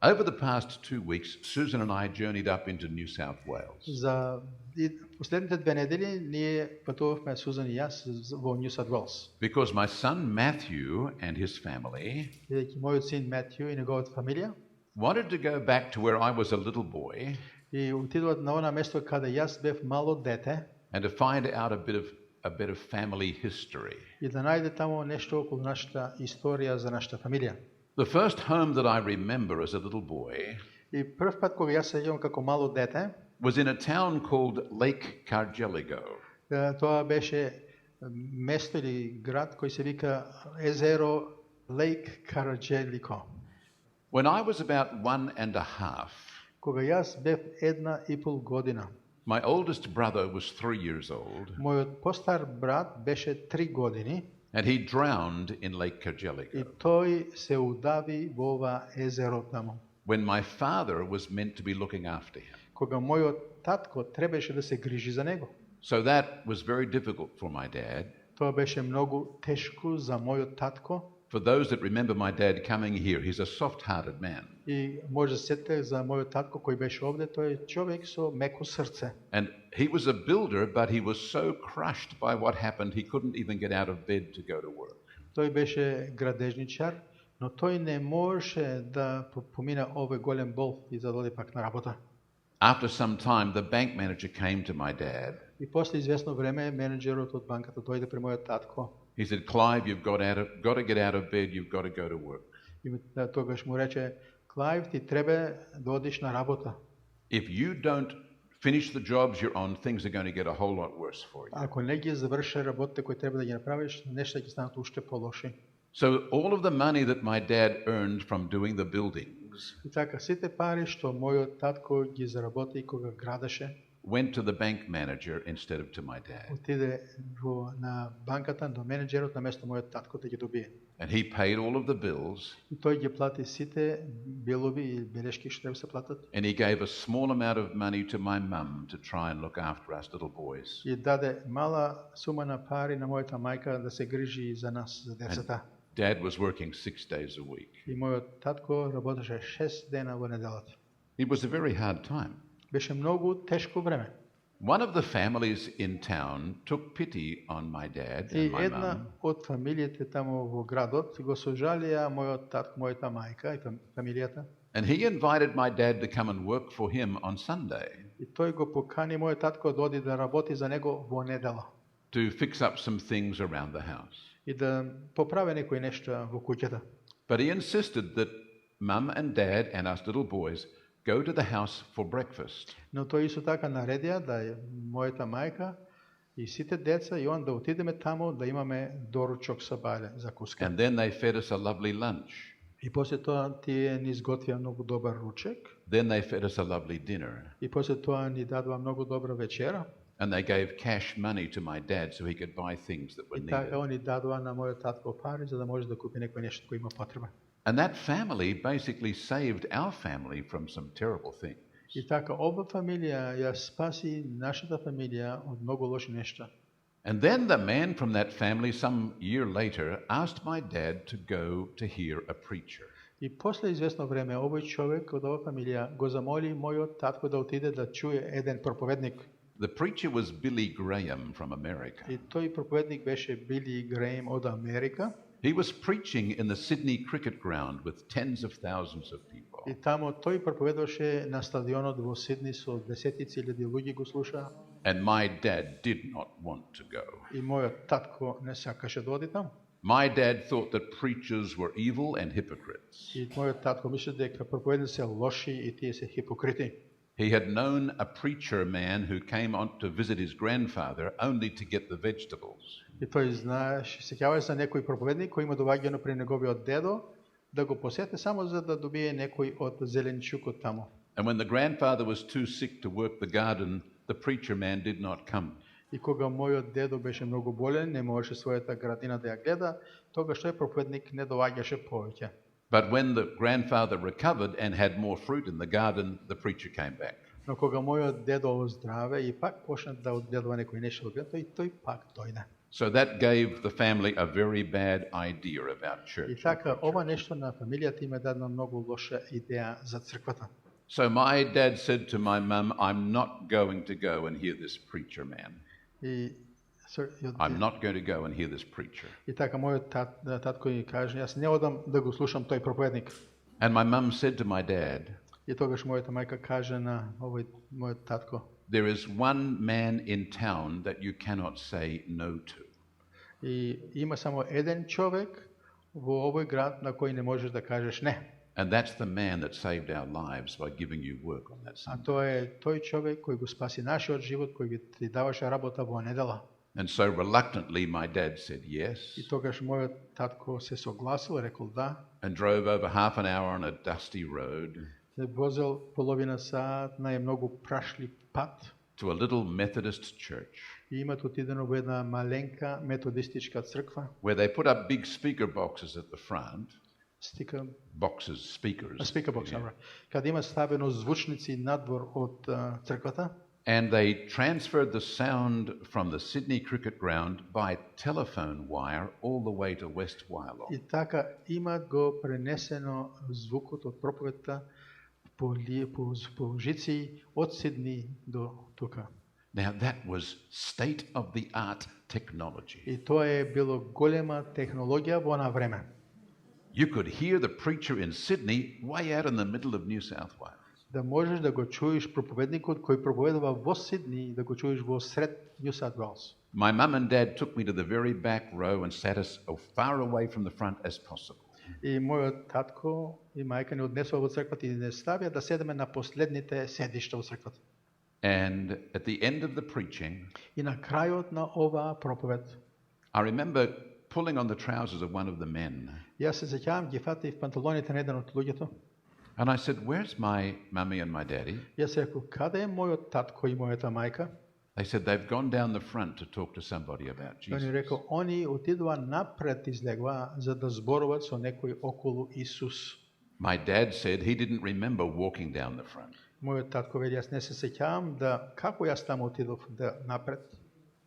Over the past 2 weeks, Susan and I journeyed up into New South Wales. За последните 2 недели ние пътувахме Сузан и аз во Нью Саут Уелс. Because my son Matthew and his family Бидејќи мојот син Метју и неговата фамилија wanted to go back to where I was a little boy и отидуваат на она место каде јас бев мало дете and to find out a bit of family history. и да најде таму нешто околу нашата историја за нашата фамилија. The first home that I remember as a little boy И прв пат кога јас се сеќавам како мало дете, was in a town called Lake Cargelligo. тоа беше место или град кој се вика езеро Лейк Караджелико. When I was about 1.5, Кога јас бев 1,5 година, my oldest brother was 3 years old мојот постар брат беше 3 години and he drowned in Lake и Cargelligo тој се удави во ова езеро таму. when my father was meant to be looking after him. Кога мојот татко требаше да се грижи за него. So that was very difficult for my dad. Тоа беше многу тешко за мојот татко. For those that remember my dad coming here, he's a soft-hearted man. И може да се сетите за мојот татко кој беше овде, тој е човек со меко срце. And he was a builder, but he was so crushed by what happened, he couldn't even get out of bed to go to work. Тој беше градежничар, но тој не можеше да помине овој голем бол и да дојде пак на работа. After some time, the bank manager came to my dad. И после известно време менеджерот од банката дојде при мојот татко. He said, Clive, you've got to get out of bed, you've got to go to work. И тогаш му рече, Клайв, ти треба да одиш на работа. If you don't finish the jobs you're on, things are going to get a whole lot worse for you. Ако не ги заврши работите кои треба да ги направиш, нешто ќе станат уште полоши. So all of the money that my dad earned from doing the buildings И така сите пари што мојот татко ги заработи кога градеше, went to the bank manager instead of to my dad. отиде на банката до менеджерот на место мојот татко да ги добие. And he paid all of the bills, И тој ги плати сите билови и белешки што треба се платат. and he gave a small amount of money to my mum to try and look after us little boys. И даде мала сума на пари на мојата мајка да се грижи за нас, за децата. Dad was working 6 days a week. И мојот татко работеше 6 дена во неделата. It was a very hard time. Беше многу тешко време. One of the families in town took pity on my dad И and my една mum, од фамилиите таму во градот го сожалија мојот татко, мојата мајка и фамилијата. and he invited my dad to come and work for him on Sunday И тој го покани мојот татко да оди да работи за него во недела to fix up some things around the house. и да поправи некои нешта во куќата. But he insisted that mum and dad and us little boys go to the house for breakfast. Но тој исто така наредија да мојата мајка и сите деца и он да отидеме таму да имаме доручок со бале за куска. And then they fed us a lovely lunch. И после тоа тие ни изготвија многу добар ручек. Then they fed us a lovely dinner. И после тоа ни дадува многу добра вечера. And they gave cash money to my dad so he could buy things that were И така needed. они дадува на мојот татко пари за да може да купи некој нешто кој има потреба. And that family basically saved our family from some terrible things. И така ова фамилија ја спаси нашата фамилија од многу лоши нешта. And then the man from that family, some year later, asked my dad to go to hear a preacher. И после известно време овој човек од оваа фамилија го замоли мојот татко да отиде да чуе еден проповедник. The preacher was Billy Graham from America. И тој проповедник беше Били Греим од Америка. He was preaching in the Sydney cricket ground with tens of thousands of people. И таму тој проповедуваше на стадионот во Сидни со десетици илјади луѓе го слушаа. And my dad did not want to go. И мојот татко не сакаше да оди таму. My dad thought that preachers were evil and hypocrites. И мојот татко мисли дека проповедници се лоши и тие се хипокрити. He had known a preacher man who came on to visit his grandfather only to get the vegetables. И тој знаеш, сеќаваше за некој проповедник кој има доаѓано при неговиот дедо да го посети само за да добие некој од зеленчукот таму. And when the grandfather was too sick to work the garden, the preacher man did not come. И кога мојот дедо беше многу болен, не можеше својата градина да ја гледа, тогаш тој проповедник не доаѓаше повеќе. But when the grandfather recovered and had more fruit in the garden, the preacher came back. Но кога мојот дедо оздраве и пак почна да одгледува некој нешто од градот, тој пак дојде. So that gave the family a very bad idea about И church. така, ова нешто на фамилијата им даде многу лоша идеја за црквата. So my dad said to my mum, I'm not going to go and hear this preacher, man. И I'm not going to go and hear this preacher. И така мојот татко ми каже, јас не одам да го слушам тој проповедник. And my mum said to my dad, И тогаш мојата мајка каже на овој мојот татко, there is one man in town that you cannot say no to. И има само еден човек во овој град на кој не можеш да кажеш не. And that's the man that saved our lives by giving you work on that А Sunday. тоа е тој човек кој го спаси нашиот живот, кој ти даваше работа во недела. And so reluctantly my dad said yes И тогаш мојот татко се согласил, рекол да. and drove over half an hour on a dusty road Се возел половина сат на многу прашлив пат. to a little Methodist church И имат отидено во една маленка методистичка црква. where they put up big speaker boxes at the front. Стика Speakers. speaker box, yeah. каде има ставено звучници надвор од црквата. And they transferred the sound from the Sydney cricket ground by telephone wire all the way to West Wyalong. И така имат го пренесено звукот од проповедта по жици од Сидни до тука. Now that was state-of-the-art technology. И тоа е било голема технологија во она време. You could hear the preacher in Sydney way out in the middle of New South Wales. Да можеш да го чуеш проповедникот кој проповедува во Сидни, да го чуеш во сред New South Wales. My mum and dad took me to the very back row and sat us as far away from the front as possible. И мојот татко и мајка ни однесува во црквата и не ставија да седеме на последните седишта во црквата. And at the end of the preaching, И на крајот на оваа проповед, I remember pulling on the trousers of one of the men. јас се сеќавам ги фатив панталоните на еден од луѓето. And I said, where's my mummy and my daddy? Јас реков, каде е мојот татко и мојата мајка? They said they've gone down the front to talk to somebody about Тој ни Jesus. рекол, они отидува напред излегува за да зборуваат со некој околу Исус. My dad said he didn't remember walking down the front. Мојот татко вели, јас не се сеќавам да како јас таму отидов да напред.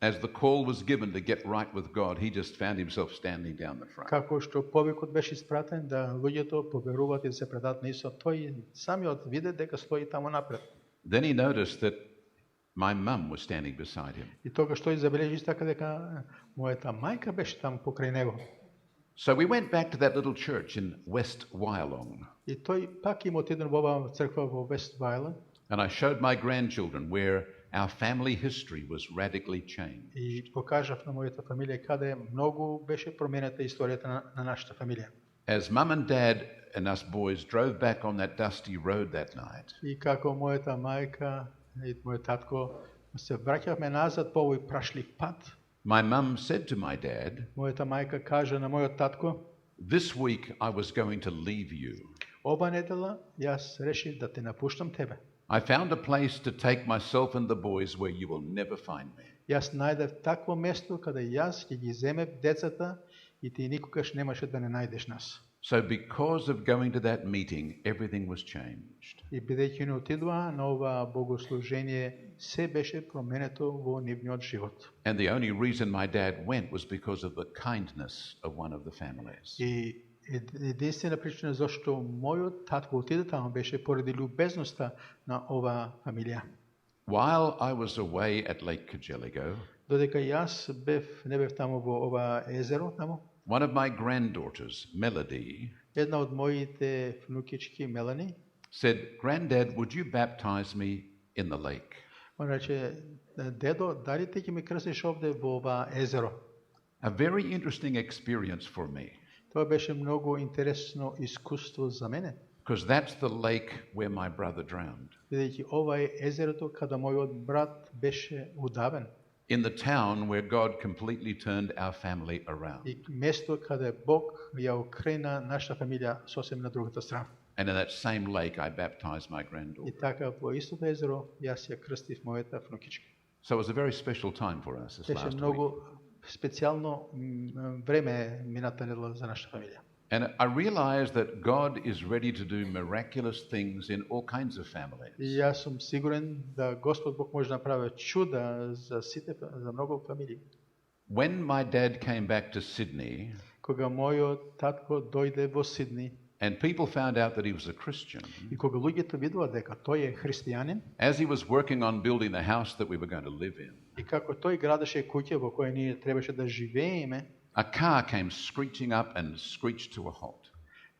As the call was given to get right with God, he just found himself standing down the front. Како што повикот беше испратен да луѓето поверуваат и да се предадат на Исус, тој самиот виде дека стои таму напред. Then he noticed that my mum was standing beside him. И тогаш тој забележи така дека мојата мајка беше таму покрај него. So we went back to that little church in West Wyalong, И тој пак им отиден во оваа црква во Вест Вајлен and I showed my grandchildren where our family history was radically changed. и покажав на мојата фамилија каде многу беше променета историјата на нашата фамилија. As mum and dad and us boys drove back on that dusty road that night, И како мојата мајка и мојот татко се враќавме назад по овој прашлив пат, my mum said to my dad, мојата мајка каже на мојот татко, this week I was going to leave you. ова недела јас решив да те напуштам тебе. I found a place to take myself and the boys where you will never find me. Јас најдев такво место каде јас ќе ги земев децата и ти никогаш немаше да не најдеш нас. So because of going to that meeting, everything was changed. И бидејќи не отидува на ова богослужение, се беше променето во нивниот живот. And the only reason my dad went was because of the kindness of one of the families. И единствена причина зашто мојот татко отиде таму беше поради љубезноста на оваа фамилија. While I was away at Lake Kajeligo, Додека јас не бев таму во ова езеро таму, one of my granddaughters, Melody, една од моите внукички Мелани, said, Granddad, would you baptize me in the lake? он рече, дедо, дали ти ќе ме крстиш овде во ова езеро? A very interesting experience for me, Тоа беше многу интересно искуство за мене, because that's the lake where my brother drowned. бидејќи ова е езерото каде мојот брат беше удавен. In the town where God completely turned our family around. И место каде Бог ја окрена нашата фамилија сосем на другата страна. And in that same lake, I baptized my И granddaughter. така во истото езеро јас ја крстив мојата внучичка. So it was a very special time for us this Беше last week. многу специјално време мината недела за нашата фамилија. And I realized that God is ready to do miraculous things in all kinds of И families. јас сум сигурен да Господ Бог може да направи чуда за сите, за многу фамилии. When my dad came back to Sydney Кога мојот татко дојде во Сидни and people found out that he was a Christian, и кога луѓето видува дека тој е христијанин as he was working on building the house that we were going to live in, и како тој градеше куќа во која ние требаше да живееме, a car came screeching up and screeched to a halt.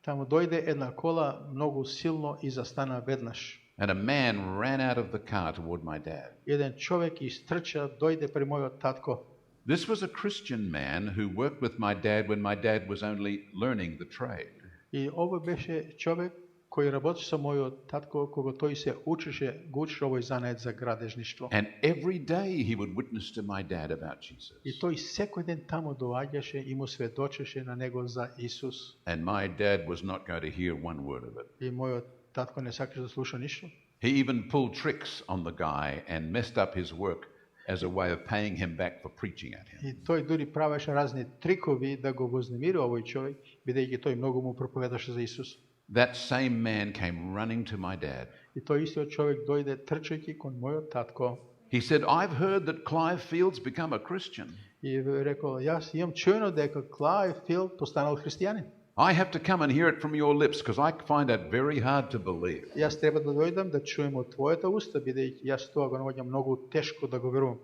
таму дојде една кола многу силно и застана веднаш. And a man ran out of the car toward my dad. Еден човек истрча, дојде при мојот татко. This was a Christian man who worked with my dad when my dad was only learning the trade. И ова беше човек кој работеше со мојот татко кога тој се учеше, го учеше овој занает за градежништво. And every day he would witness to my dad about Jesus. И тој секој ден таму доаѓаше и му сведочеше на него за Исус. And my dad was not going to hear one word of it. И мојот татко не сакаше да слуша ништо. He even pulled tricks on the guy and messed up his work as a way of paying him back for preaching at him. И тој дури правеше разни трикови да го вознемири овој човек, бидејќи тој многу му проповедаше за Исус. That same man came running to my dad. И тој истиот човек дојде трчајќи кон мојот татко. He said, "I've heard that Clive Field's become a Christian. И рекол, јас имам чуено дека Клайв Филд постанал христијанин. I have to come and hear it from your lips because I find that very hard to believe." Јас треба да дојдам да чуем од твојата уста, бидејќи јас тоа го наоѓам многу тешко да го верувам.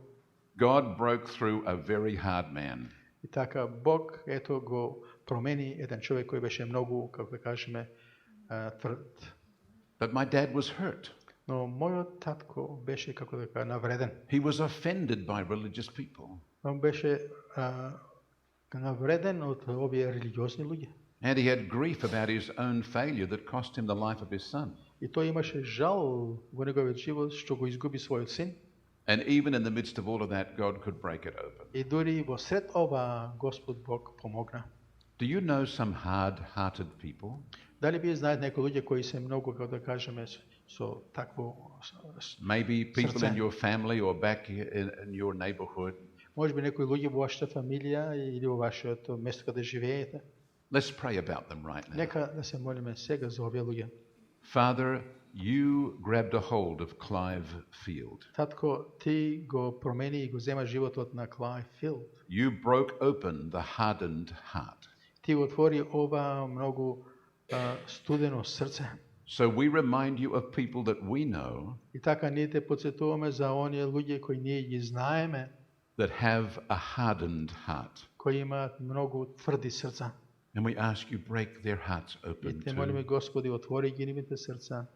God broke through a very hard man. И така Бог ето го промени еден човек кој беше многу, како да кажеме, тврд. But my dad was hurt. Но мојот татко беше, како да кажа, навреден. He was offended by religious people. Он беше навреден од овие религиозни луѓе. And he had grief about his own failure that cost him the life of his son. И тој имаше жал во неговиот живот што го изгуби својот син. And even in the midst of all of that, God could break it open. И дури во сред ова Господ Бог помогна. Do you know some hard-hearted people? Дали вие знаете некои луѓе кои се многу, како да кажеме, со такво Maybe people срце? in your family or back in your neighborhood. Можеби некои луѓе во вашата фамилија или во вашето место каде живеете. Let's pray about them right now. Нека да се молиме сега за овие луѓе. Father, you grabbed a hold of Clive Field. Татко, ти го промени и го зема животот на Клайв Филд. You broke open the hardened heart. Ти отвори ова многу студено срце. So we remind you of people that we know И така ние те подсетуваме за оние луѓе кои ние ги знаеме, that have a hardened heart. кои имаат многу тврди срца. And we ask you break their hearts И open те молиме, too. Господи, отвори ги нивните срца,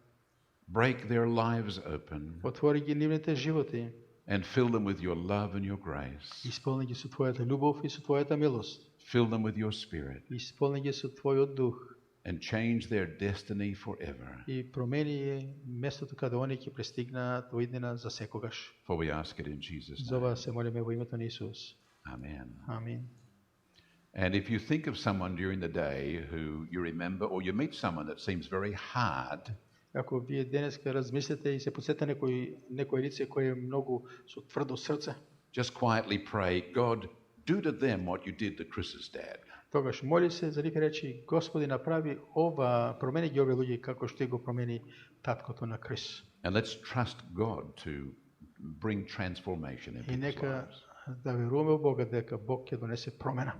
Break their lives open отвори ги нивните животи, and fill them with your love and your grace. исполни ги со Твојата љубов и со Твојата милост, Fill them with your spirit исполни ги со Твојот дух and change their destiny forever. и промени местото каде они ќе пристигнаат во иднина за секогаш. For we ask it in Jesus' За name. ова се молиме во името на Исус. Amen. Амин. And if you think of someone during the day who you remember, or you meet someone that seems very hard, Ако вие денеска размислите и се подсетите некој лице кој е многу со тврдо срце, just quietly pray, God, do to them what you did to Chris's dad. тогаш моли се за нив и речи, Господи, направи ова, промени ги овие луѓе како што го промени таткото на Крис. And let's trust God to bring transformation in И people's нека lives. да веруваме во Бога дека Бог ќе донесе промена.